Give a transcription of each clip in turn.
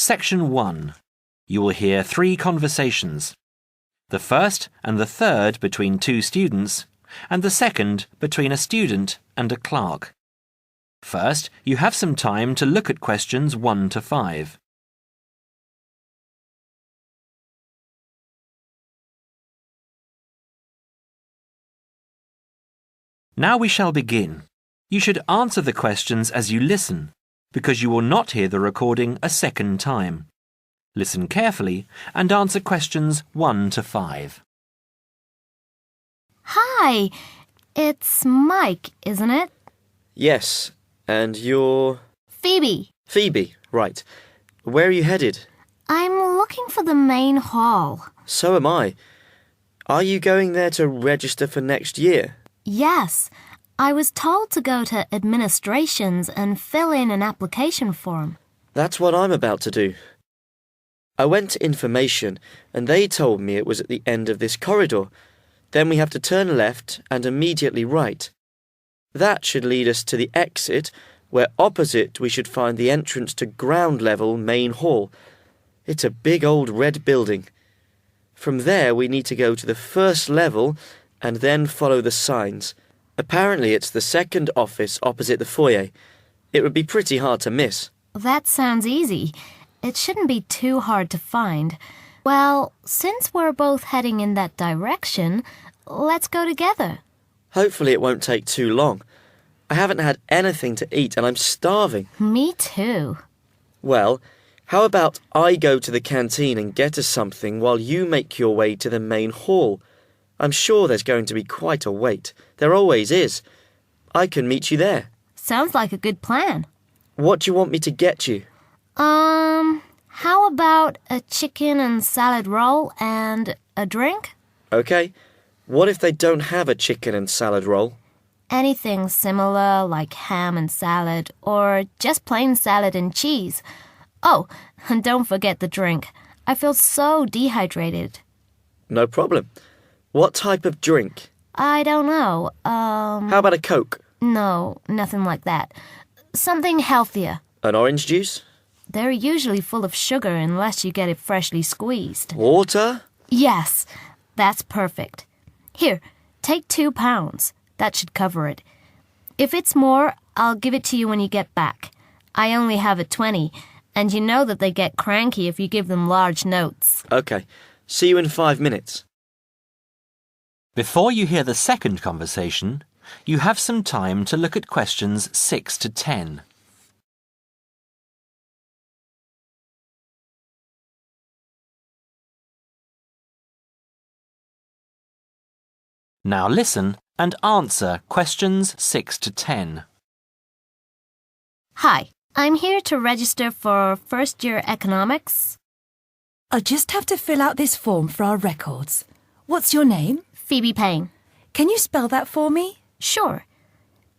Section 1. You will hear 3 conversations. The first and the third between 2 students, and the second between a student and a clerk. First, you have some time to look at questions 1 to 5. Now we shall begin. You should answer the questions as you listen, because you will not hear the recording a second time. Listen carefully and answer questions 1 to 5. Hi, it's Mike, isn't it? Yes, and you're... Phoebe. Phoebe, right. Where are you headed? I'm looking for the main hall. So am I. Are you going there to register for next year? Yes, I was told to go to administrations and fill in an application form. That's what I'm about to do. I went to information and they told me it was at the end of this corridor. Then we have to turn left and immediately right. That should lead us to the exit, where opposite we should find the entrance to ground level main hall. It's a big old red building. From there we need to go to the first level and then follow the signs. Apparently it's the second office opposite the foyer. It would be pretty hard to miss. That sounds easy. It shouldn't be too hard to find. Well, since we're both heading in that direction, let's go together. Hopefully it won't take too long. I haven't had anything to eat and I'm starving. Me too. Well, how about I go to the canteen and get us something while you make your way to the main hall? I'm sure there's going to be quite a wait. There always is. I can meet you there. Sounds like a good plan. What do you want me to get you? How about a chicken and salad roll and a drink? Okay. What if they don't have a chicken and salad roll? Anything similar, like ham and salad, or just plain salad and cheese. Oh, and don't forget the drink. I feel so dehydrated. No problem. What type of drink? I don't know. How about a Coke? No, nothing like that. Something healthier. An orange juice? They're usually full of sugar unless you get it freshly squeezed. Water? Yes, that's perfect. Here, take £2. That should cover it. If it's more, I'll give it to you when you get back. I only have a 20, and you know that they get cranky if you give them large notes. Okay. See you in 5 minutes. Before you hear the second conversation, you have some time to look at questions 6 to 10. Now listen and answer questions 6 to 10. Hi, I'm here to register for first-year economics. I'll just have to fill out this form for our records. What's your name? Phoebe Payne. Can you spell that for me? Sure.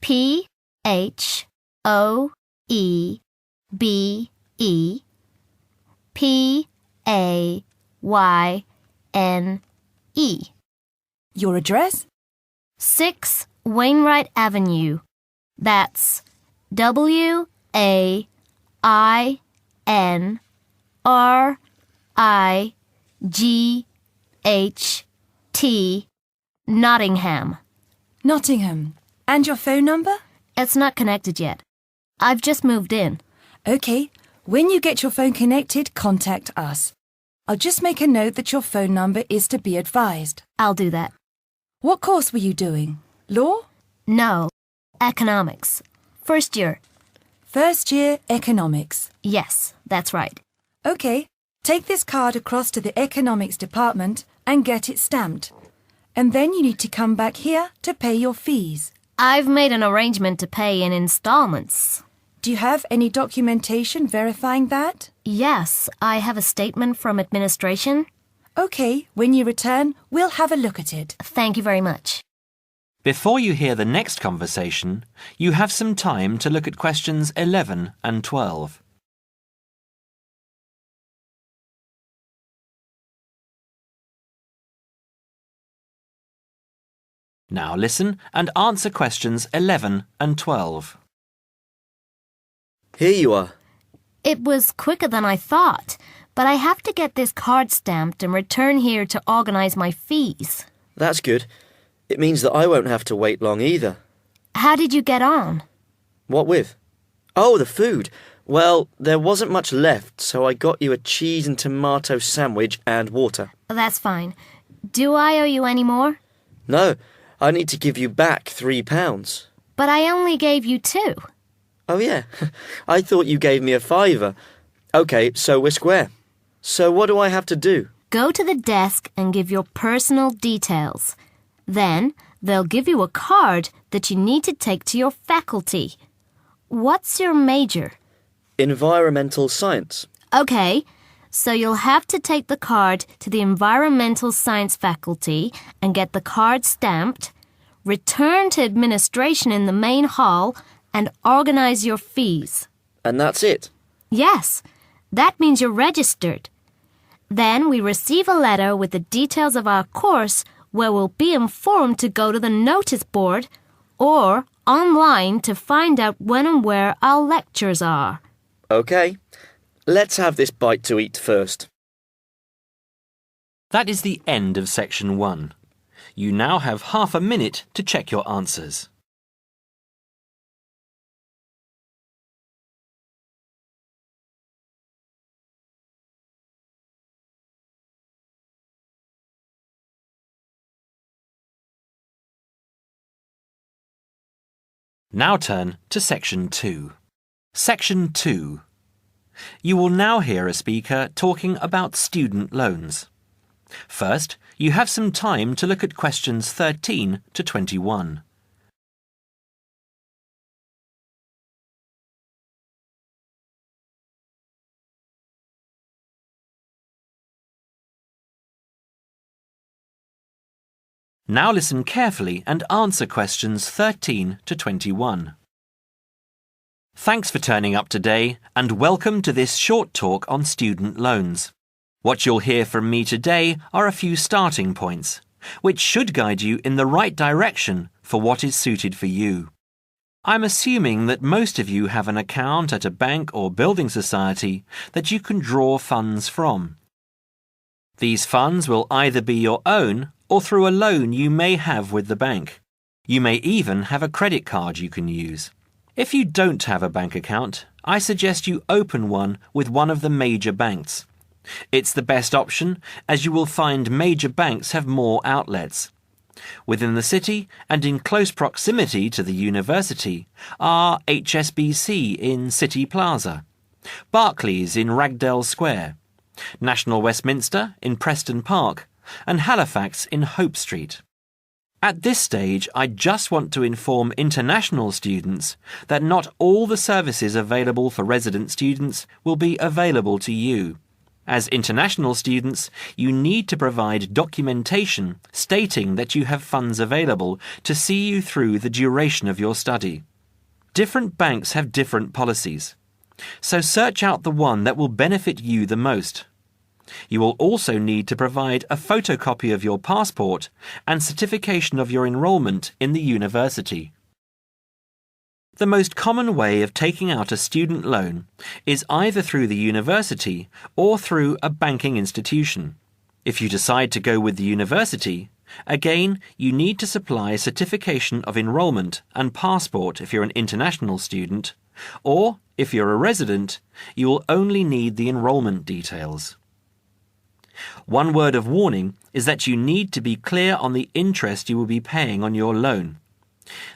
P-H-O-E-B-E-P-A-Y-N-E. Your address? 6 Wainwright Avenue. That's W-A-I-N-R-I-G-H-T, Nottingham. Nottingham. And your phone number? It's not connected yet. I've just moved in. Okay. When you get your phone connected, contact us. I'll just make a note that your phone number is to be advised. I'll do that. What course were you doing? Law? No, economics. First year. First year economics. Yes, that's right. Okay. Take this card across to the economics department and get it stamped. And then you need to come back here to pay your fees. I've made an arrangement to pay in installments. Do you have any documentation verifying that? Yes, I have a statement from administration. Okay, when you return, we'll have a look at it. Thank you very much. Before you hear the next conversation, you have some time to look at questions 11 and 12. Now listen and answer questions 11 and 12. Here you are. It was quicker than I thought, but I have to get this card stamped and return here to organize my fees. That's good. It means that I won't have to wait long either. How did you get on? What with? Oh, the food. Well, there wasn't much left, so I got you a cheese and tomato sandwich and water. That's fine. Do I owe you any more? No, I need to give you back £3. But I only gave you 2. Oh, yeah. I thought you gave me a £5. OK, so we're square. So what do I have to do? Go to the desk and give your personal details. Then they'll give you a card that you need to take to your faculty. What's your major? Environmental science. OK, so you'll have to take the card to the environmental science faculty and get the card stamped, return to administration in the main hall, and organize your fees. And that's it? Yes, that means you're registered. Then we receive a letter with the details of our course where we'll be informed to go to the notice board or online to find out when and where our lectures are. OK, let's have this bite to eat first. That is the end of section 1. You now have half a minute to check your answers. Now turn to section 2. Section 2. You will now hear a speaker talking about student loans. First, you have some time to look at questions 13 to 21. Now listen carefully and answer questions 13 to 21. Thanks for turning up today and welcome to this short talk on student loans. What you'll hear from me today are a few starting points, which should guide you in the right direction for what is suited for you. I'm assuming that most of you have an account at a bank or building society that you can draw funds from. These funds will either be your own or through a loan you may have with the bank. You may even have a credit card you can use. If you don't have a bank account, I suggest you open one with one of the major banks. It's the best option as you will find major banks have more outlets. Within the city and in close proximity to the university are HSBC in City Plaza, Barclays in Ragdale Square, National Westminster in Preston Park, and Halifax in Hope Street. At this stage, I just want to inform international students that not all the services available for resident students will be available to you. As international students, you need to provide documentation stating that you have funds available to see you through the duration of your study. Different banks have different policies, so search out the one that will benefit you the most. You will also need to provide a photocopy of your passport and certification of your enrolment in the university. The most common way of taking out a student loan is either through the university or through a banking institution. If you decide to go with the university, again, you need to supply certification of enrolment and passport if you're an international student, or if you're a resident, you will only need the enrolment details. One word of warning is that you need to be clear on the interest you will be paying on your loan.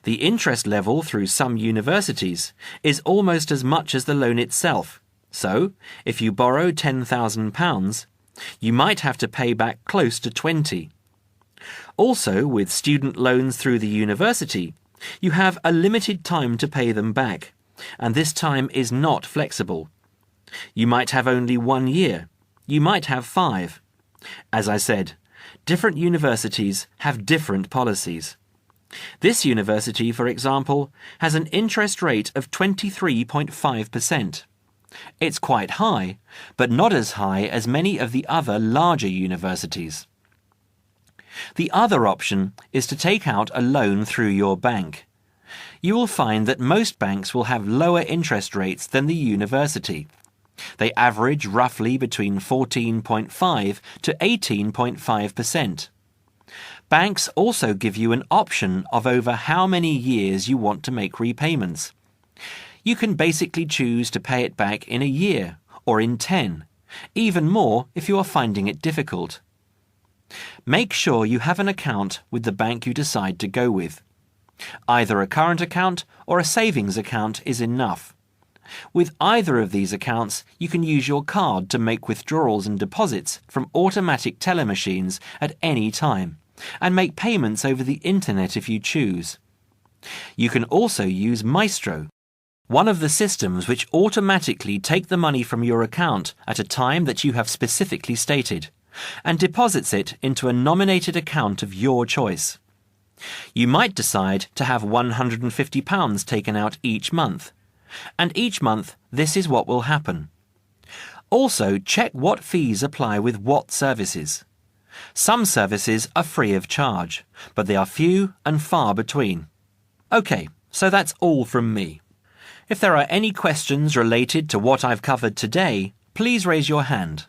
The interest level through some universities is almost as much as the loan itself, so if you borrow £10,000, you might have to pay back close to 20. Also, with student loans through the university, you have a limited time to pay them back, and this time is not flexible. You might have only 1 year. You might have 5. As I said, different universities have different policies. This university, for example, has an interest rate of 23.5%. It's quite high, but not as high as many of the other larger universities. The other option is to take out a loan through your bank. You will find that most banks will have lower interest rates than the university. They average roughly between 14.5 to 18.5%. Banks also give you an option of over how many years you want to make repayments. You can basically choose to pay it back in a year or in 10, even more if you are finding it difficult. Make sure you have an account with the bank you decide to go with. Either a current account or a savings account is enough. With either of these accounts, you can use your card to make withdrawals and deposits from automatic teller machines at any time, and make payments over the internet if you choose. You can also use Maestro, one of the systems which automatically take the money from your account at a time that you have specifically stated, and deposits it into a nominated account of your choice. You might decide to have £150 taken out each month, and each month this is what will happen. Also, check what fees apply with what services. Some services are free of charge, but they are few and far between. OK, so that's all from me. If there are any questions related to what I've covered today, please raise your hand.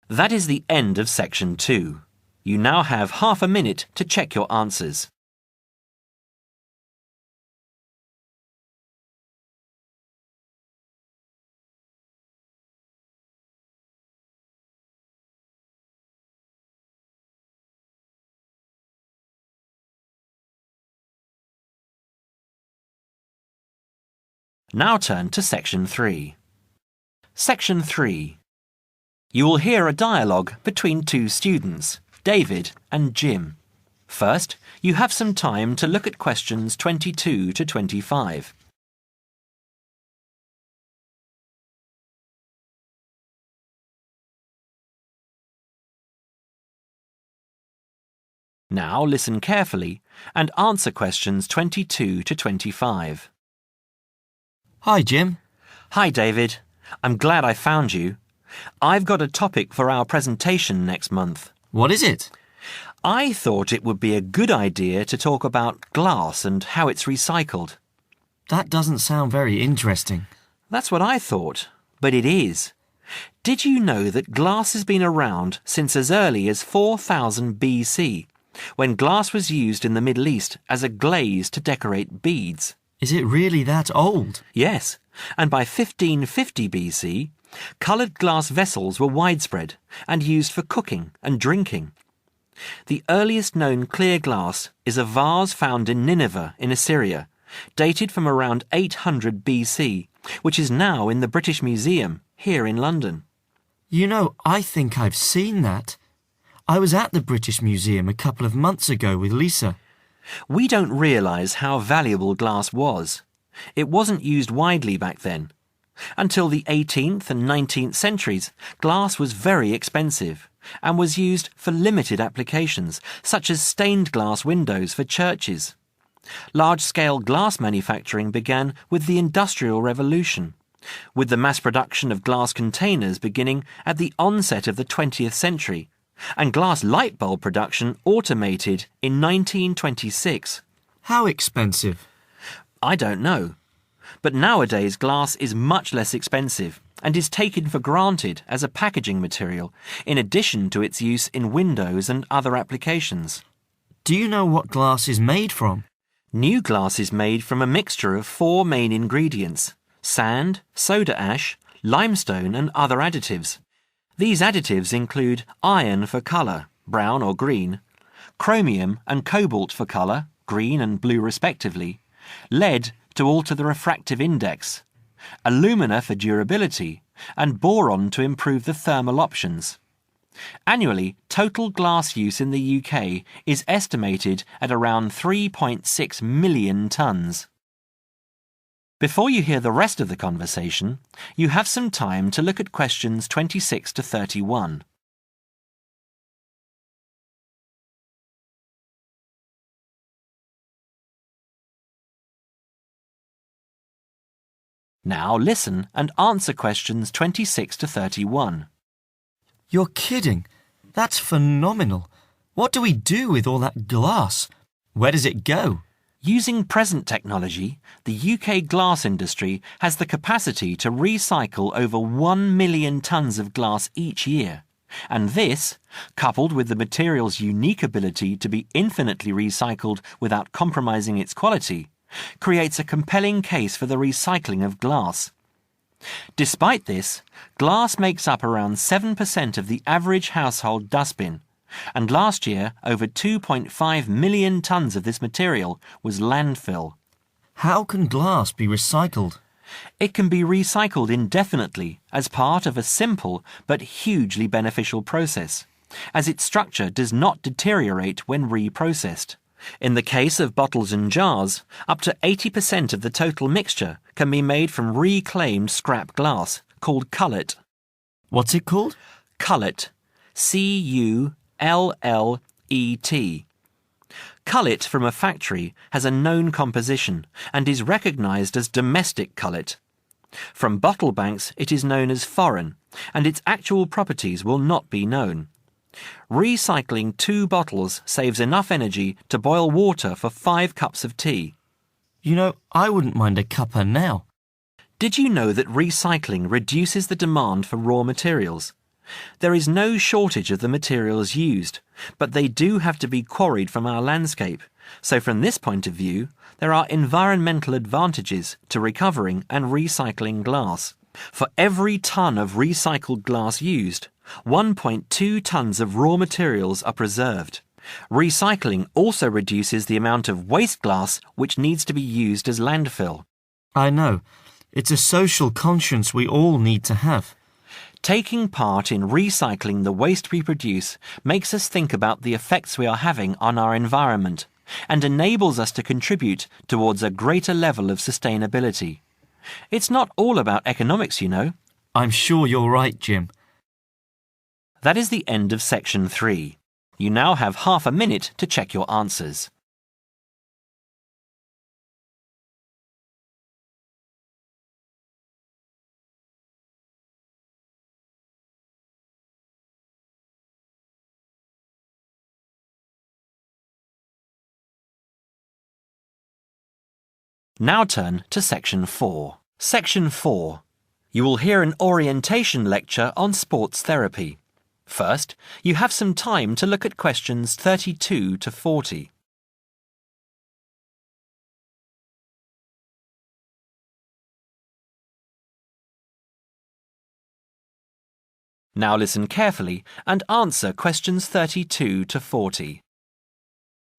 That is the end of section 2. You now have half a minute to check your answers. Now turn to section 3. Section 3. You will hear a dialogue between two students, David and Jim. First, you have some time to look at questions 22 to 25. Now listen carefully and answer questions 22 to 25. Hi, Jim. Hi, David. I'm glad I found you. I've got a topic for our presentation next month. What is it? I thought it would be a good idea to talk about glass and how it's recycled. That doesn't sound very interesting. That's what I thought, but it is. Did you know that glass has been around since as early as 4000 BC, when glass was used in the Middle East as a glaze to decorate beads? Is it really that old? Yes, and by 1550 BC, coloured glass vessels were widespread and used for cooking and drinking. The earliest known clear glass is a vase found in Nineveh in Assyria, dated from around 800 BC, which is now in the British Museum here in London. You know, I think I've seen that. I was at the British Museum a couple of months ago with Lisa. We don't realise how valuable glass was. It wasn't used widely back then. Until the 18th and 19th centuries, glass was very expensive and was used for limited applications, such as stained glass windows for churches. Large-scale glass manufacturing began with the Industrial Revolution, with the mass production of glass containers beginning at the onset of the 20th century, and glass light bulb production automated in 1926. How expensive? I don't know. But nowadays glass is much less expensive and is taken for granted as a packaging material, in addition to its use in windows and other applications. Do you know what glass is made from? New glass is made from a mixture of 4 main ingredients: sand, soda ash, limestone and other additives. These additives include iron for colour, brown or green, chromium and cobalt for colour, green and blue respectively, lead to alter the refractive index, alumina for durability, and boron to improve the thermal options. Annually, total glass use in the UK is estimated at around 3.6 million tonnes. Before you hear the rest of the conversation, you have some time to look at questions 26 to 31. Now listen and answer questions 26 to 31. You're kidding. That's phenomenal. What do we do with all that glass? Where does it go? Using present technology, the UK glass industry has the capacity to recycle over 1 million tonnes of glass each year. And this, coupled with the material's unique ability to be infinitely recycled without compromising its quality, creates a compelling case for the recycling of glass. Despite this, glass makes up around 7% of the average household dustbin, and last year over 2.5 million tonnes of this material was landfill. How can glass be recycled? It can be recycled indefinitely as part of a simple but hugely beneficial process, as its structure does not deteriorate when reprocessed. In the case of bottles and jars, up to 80% of the total mixture can be made from reclaimed scrap glass, called cullet. What's it called? Cullet. C-U-L-L-E-T. Cullet from a factory has a known composition and is recognised as domestic cullet. From bottle banks it is known as foreign, and its actual properties will not be known. Recycling 2 bottles saves enough energy to boil water for 5 cups of tea. You know, I wouldn't mind a cuppa now. Did you know that recycling reduces the demand for raw materials? There is no shortage of the materials used, but they do have to be quarried from our landscape, so from this point of view, there are environmental advantages to recovering and recycling glass. For every tonne of recycled glass used, 1.2 tonnes of raw materials are preserved. Recycling also reduces the amount of waste glass which needs to be used as landfill. I know. It's a social conscience we all need to have. Taking part in recycling the waste we produce makes us think about the effects we are having on our environment and enables us to contribute towards a greater level of sustainability. It's not all about economics, you know. I'm sure you're right, Jim. That is the end of section 3. You now have half a minute to check your answers. Now turn to section 4. Section 4. You will hear an orientation lecture on sports therapy. First, you have some time to look at questions 32 to 40. Now listen carefully and answer questions 32 to 40.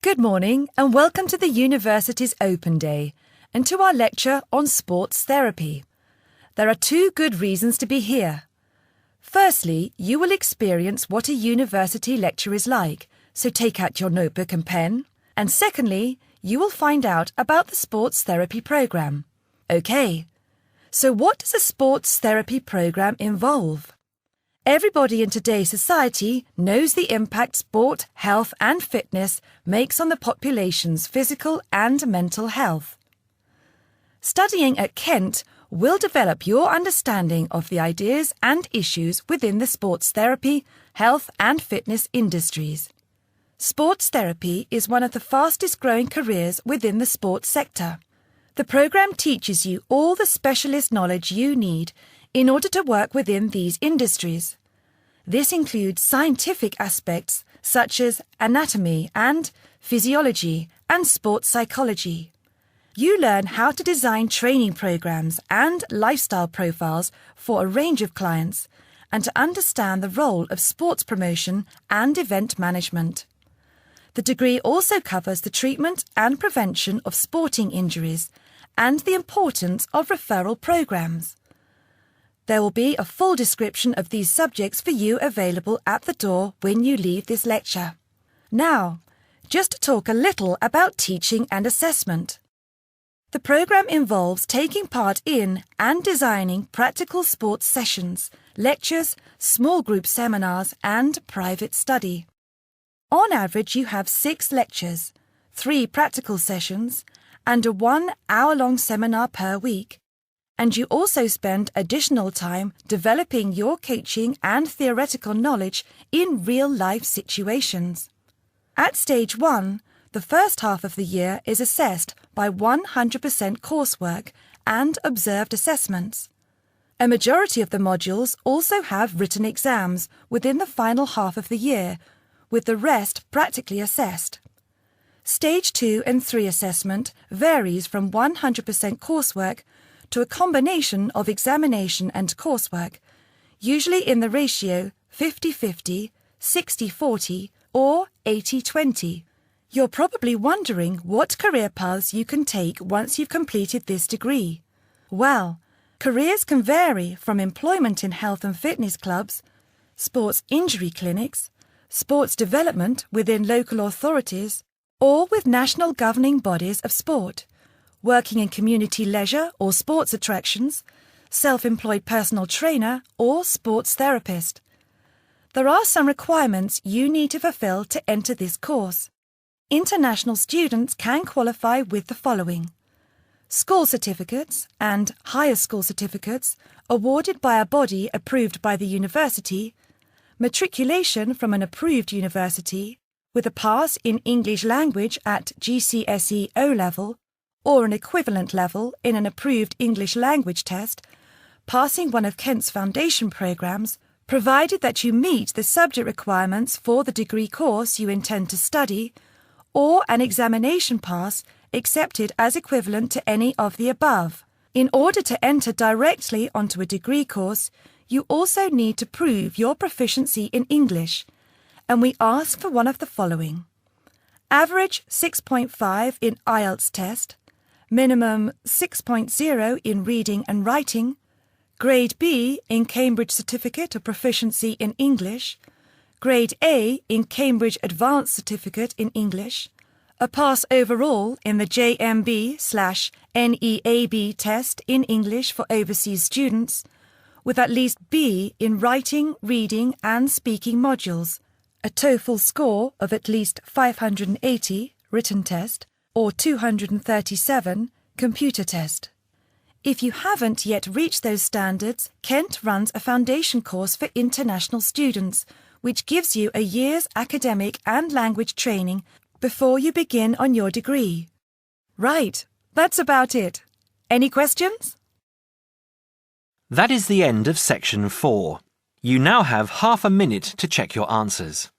Good morning and welcome to the university's Open Day and to our lecture on sports therapy. There are 2 good reasons to be here. Firstly, you will experience what a university lecture is like, so take out your notebook and pen. And secondly, you will find out about the sports therapy programme. OK, so what does a sports therapy programme involve? Everybody in today's society knows the impact sport, health and fitness makes on the population's physical and mental health. Studying at Kent will develop your understanding of the ideas and issues within the sports therapy, health and fitness industries. Sports therapy is one of the fastest growing careers within the sports sector. The programme teaches you all the specialist knowledge you need in order to work within these industries. This includes scientific aspects such as anatomy and physiology and sports psychology. You learn how to design training programs and lifestyle profiles for a range of clients and to understand the role of sports promotion and event management. The degree also covers the treatment and prevention of sporting injuries and the importance of referral programs. There will be a full description of these subjects for you available at the door when you leave this lecture. Now, just to talk a little about teaching and assessment. The programme involves taking part in and designing practical sports sessions, lectures, small group seminars and private study. On average, you have 6 lectures, 3 practical sessions and a 1-hour-long seminar per week. And you also spend additional time developing your coaching and theoretical knowledge in real-life situations. At Stage 1, The first half of the year is assessed by 100% coursework and observed assessments. A majority of the modules also have written exams within the final half of the year, with the rest practically assessed. Stage 2 and 3 assessment varies from 100% coursework to a combination of examination and coursework, usually in the ratio 50-50, 60-40 or 80-20. You're probably wondering what career paths you can take once you've completed this degree. Well, careers can vary from employment in health and fitness clubs, sports injury clinics, sports development within local authorities, or with national governing bodies of sport, working in community leisure or sports attractions, self-employed personal trainer or sports therapist. There are some requirements you need to fulfill to enter this course. International students can qualify with the following: school certificates and higher school certificates awarded by a body approved by the university, matriculation from an approved university, with a pass in English language at GCSE O-level or an equivalent level in an approved English language test, passing one of Kent's foundation programmes, provided that you meet the subject requirements for the degree course you intend to study, or an examination pass accepted as equivalent to any of the above. In order to enter directly onto a degree course, you also need to prove your proficiency in English, and we ask for one of the following: average 6.5 in IELTS test, minimum 6.0 in reading and writing, Grade B in Cambridge Certificate of Proficiency in English, Grade A in Cambridge Advanced Certificate in English, a pass overall in the JMB/NEAB test in English for overseas students, with at least B in writing, reading and speaking modules, a TOEFL score of at least 580 written test or 237 computer test. If you haven't yet reached those standards, Kent runs a foundation course for international students, which gives you a year's academic and language training before you begin on your degree. Right, that's about it. Any questions? That is the end of section 4. You now have half a minute to check your answers.